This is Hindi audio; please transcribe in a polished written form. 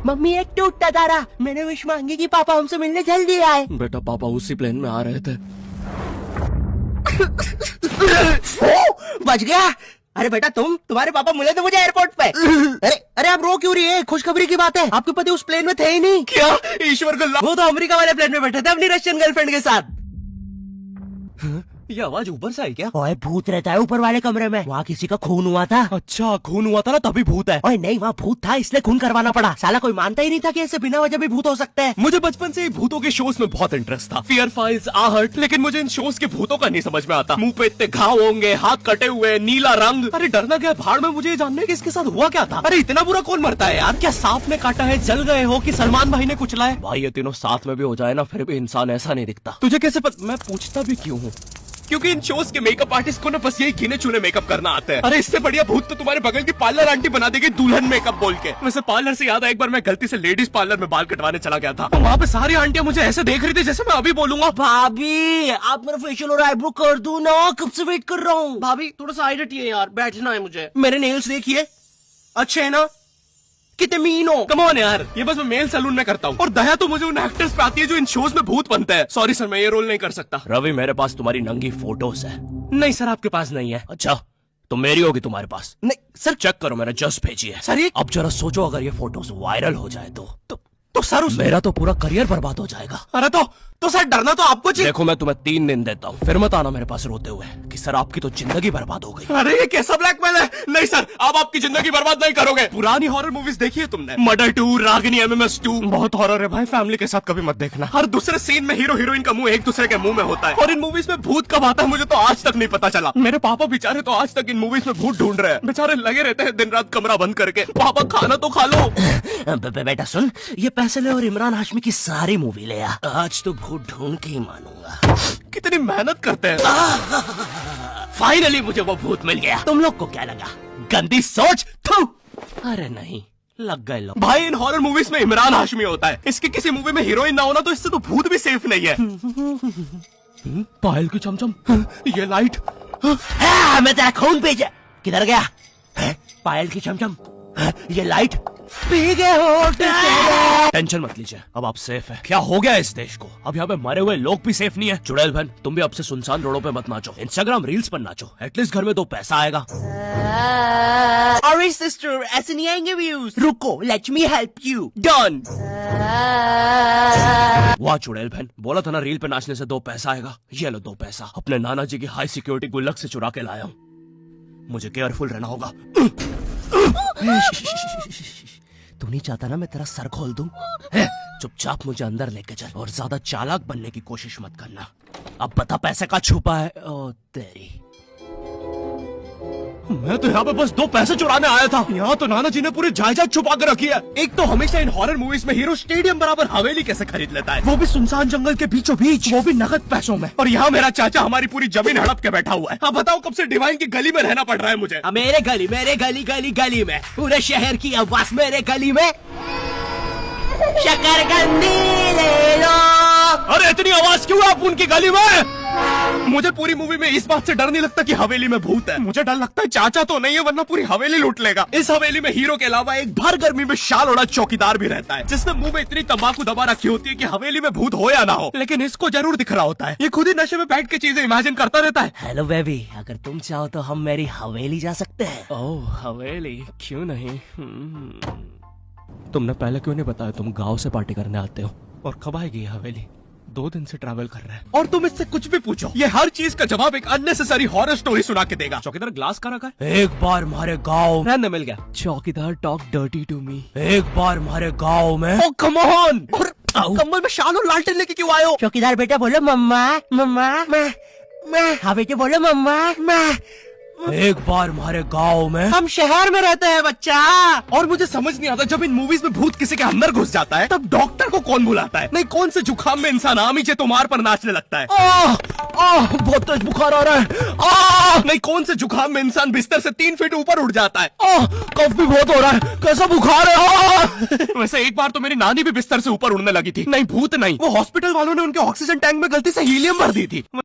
मम्मी एक टूटता तारा, मैंने विश मांगी कि पापा हमसे मिलने जल्दी आए। बेटा पापा उसी प्लेन में आ रहे थे। बच गया। अरे बेटा तुम्हारे पापा मिले थे मुझे एयरपोर्ट पे। अरे आप रो क्यों रही है? खुशखबरी की बात है, आपके पति उस प्लेन में थे ही नहीं। क्या? ईश्वर को वो तो अमेरिका वाले प्लेन में बैठे थे अपनी रशियन गर्लफ्रेंड के साथ। ये आवाज ऊपर से आई क्या? ओए भूत रहता है ऊपर वाले कमरे में, वहाँ किसी का खून हुआ था। अच्छा खून हुआ था ना तभी भूत है। ओए नहीं, वहाँ भूत था इसलिए खून करवाना पड़ा। साला कोई मानता ही नहीं था कि ऐसे बिना वजह भी भूत हो सकते हैं। मुझे बचपन से ही भूतों के शोज में बहुत इंटरेस्ट था, फियर फाइल्स, आहट, लेकिन मुझे इन शोज के भूतों का नहीं समझ में आता। मुंह पे इतने घाव होंगे, हाथ कटे हुए, नीला रंग। अरे डरना क्या भाड़ में, मुझे ये जानना है कि इसके साथ हुआ क्या था। अरे इतना बुरा कौन मरता है यार? क्या सांप ने काटा है, जल गए हो कि सलमान भाई ने कुचला है? भाई ये तीनों साथ में भी हो जाए ना फिर भी इंसान ऐसा नहीं दिखता। तुझे कैसे मैं पूछता भी क्यों हूँ? क्योंकि इन शोज के मेकअप आर्टिस्ट को ना बस यही गिने चुने मेकअप करना आता है। अरे इससे बढ़िया भूत तो तुम्हारे बगल की पार्लर आंटी बना देगी दुल्हन मेकअप बोल के। वैसे पार्लर से याद है, एक बार मैं गलती से लेडीज पार्लर में बाल कटवाने चला गया था, तो वहाँ पे सारी आंटियां मुझे ऐसे देख रही थी जैसे मैं अभी बोलूंगा भाभी आप मेरा फेशियल और आईब्रो कर दो ना, कब से वेट कर रहा हूँ। भाभी थोड़ा सा साइड हटिए यार, बैठना है मुझे। मेरे नेल्स देखिए, अच्छे है ना? कितने मीन हो। कम ऑन यार, ये बस मैं मेल सैलून में करता हूँ। और दया तो मुझे उन एक्टर्स पे आती है जो इन शोज में भूत बनते हैं। सॉरी सर, मैं ये रोल नहीं कर सकता। रवि मेरे पास तुम्हारी नंगी फोटोज है। नहीं सर आपके पास नहीं है। अच्छा तो मेरी होगी तुम्हारे पास? नहीं सर चेक करो, मैंने जस्ट भेजी है। सर ये अब जरा सोचो, अगर ये फोटोज वायरल हो जाए तो सर मेरा तो पूरा करियर बर्बाद हो जाएगा। अरे तो सर डरना तो आपको चाहिए। देखो मैं तुम्हें 3 दिन देता हूँ, फिर मत आना मेरे पास रोते हुए कि सर आपकी तो जिंदगी बर्बाद हो गई। अरे ये कैसा ब्लैकमेल है? नहीं सर, आप आपकी जिंदगी बर्बाद नहीं करोगे। पुरानी हॉरर मूवीज देखी है तुमने? मर्डर 2, रागिनी, MMS 2, बहुत हॉरर है भाई, फैमिली के साथ कभी मत देखना। हर दूसरे सीन में हीरो हीरोइन का मुंह एक दूसरे के मुंह में होता है। और इन मूवीज में भूत कब आता है मुझे तो आज तक नहीं पता चला। मेरे पापा बेचारे तो आज तक इन मूवीज में भूत ढूंढ रहे हैं, बेचारे लगे रहते हैं दिन रात कमरा बंद करके। पापा खाना तो खा लो। बेटा सुन, ये पैसे ले और इमरान हाशमी की सारी मूवी ले आ, आज तो भूत ढूंढ के ही मानूंगा। कितनी मेहनत करते हैं। फाइनली मुझे वो भूत मिल गया। तुम लोग को क्या लगा? गंदी सोच। थू। अरे नहीं, लग गए लोग। भाई इन हॉरर मूवीज में इमरान हाशमी होता है, इसकी किसी मूवी में हीरोइन ना होना तो इससे तो भूत भी सेफ नहीं है। पायल की चमचम, ये लाइट। मैं तेरा खून भेजा, किधर गया? पायल की चमचम, ये लाइट पी गए हो। टेंशन मत लीजिए, अब आप सेफ है। क्या हो गया इस देश को? अब यहाँ पे मरे हुए लोग भी सेफ नहीं है। चुड़ैल बहन तुम भी अब से सुनसान रोडों पे मत नाचो, इंस्टाग्राम रील्स पर नाचो, एटलीस्ट घर में 2 पैसा आएगा। अरे सिस्टर ऐसे नहीं आएंगे व्यूज, रुको let me help you. Done. वाह चुड़ैल बहन, बोला था ना रील पे नाचने से 2 पैसा आएगा। ये लो 2 पैसा, अपने नाना जी की हाई सिक्योरिटी गुल्लक से चुरा के लाया हूँ। मुझे केयरफुल रहना होगा। तू नहीं चाहता ना मैं तेरा सर खोल दूं? चुपचाप मुझे अंदर लेके चल और ज्यादा चालाक बनने की कोशिश मत करना। अब बता पैसे का छुपा है। ओ तेरी, मैं तो यहाँ पे बस 2 पैसे चुराने आया था। यहाँ तो नाना जी ने पूरी जायदाद छुपा कर रखी है। एक तो हमेशा इन हॉरर मूवीज में हीरो स्टेडियम बराबर हवेली कैसे खरीद लेता है, वो भी सुनसान जंगल के बीचों बीच, वो भी नगद पैसों में। और यहाँ मेरा चाचा हमारी पूरी जमीन हड़प के बैठा हुआ है। अब बताओ कब से डिवाइन की गली में रहना पड़ रहा है मुझे। मेरे गली में, पूरे शहर की आवाज मेरे गली में। शकरकंदी ले लो। अरे इतनी आवाज क्यों है आप उनकी गली में? मुझे पूरी मूवी में इस बात से डर नहीं लगता कि हवेली में भूत है, मुझे डर लगता है चाचा तो नहीं है वरना पूरी हवेली लूट लेगा। इस हवेली में हीरो के अलावा एक भर गर्मी में शाल ओढ़ा चौकीदार भी रहता है, जिसने मुंह में इतनी तंबाकू दबा रखी होती है कि हवेली में भूत हो या ना हो, लेकिन इसको जरूर दिख रहा होता है। ये खुद ही नशे में बैठ के चीजें इमेजिन करता रहता है। हेलो बेबी, अगर तुम चाहो तो हम मेरी हवेली जा सकते हैं। ओह हवेली, क्यों नहीं? तुमने पहले क्यों नहीं बताया तुम गाँव से पार्टी करने आते हो? और कब आएगी हवेली? 2 दिन से ट्रैवल कर रहा है और तुम इससे कुछ भी पूछो, ये हर चीज का जवाब एक अननेसेसरी हॉरर स्टोरी सुना के देगा। चौकीदार ग्लास का रखा है। एक बार हमारे गाँव रहने मिल गया। चौकीदार टॉक डर्टी टू मी। एक बार हमारे गाँव में। ओह कम ऑन, कम्बल में शाल और लालटेन लेके क्यों आए हो? चौकीदार बेटा बोलो मम्मा मम्मा। मैं हाँ बेटे बोलो मम्मा। मैं एक बार हमारे गांव में। हम शहर में रहते हैं बच्चा। और मुझे समझ नहीं आता, जब इन मूवीज में भूत किसी के अंदर घुस जाता है तब डॉक्टर को कौन बुलाता है? नहीं कौन से जुकाम में इंसान आमीचे तुम्हार पर नाचने लगता है? बहुत तेज बुखार आ रहा है। नहीं कौन से जुकाम में इंसान बिस्तर से 3 फीट ऊपर उड़ जाता है? कफ भी बहुत हो रहा है, कैसा बुखार है? वैसे एक बार तो मेरी नानी भी बिस्तर से ऊपर उड़ने लगी थी। नहीं भूत नहीं, वो हॉस्पिटल वालों ने उनके ऑक्सीजन टैंक में गलती से हीलियम भर दी थी।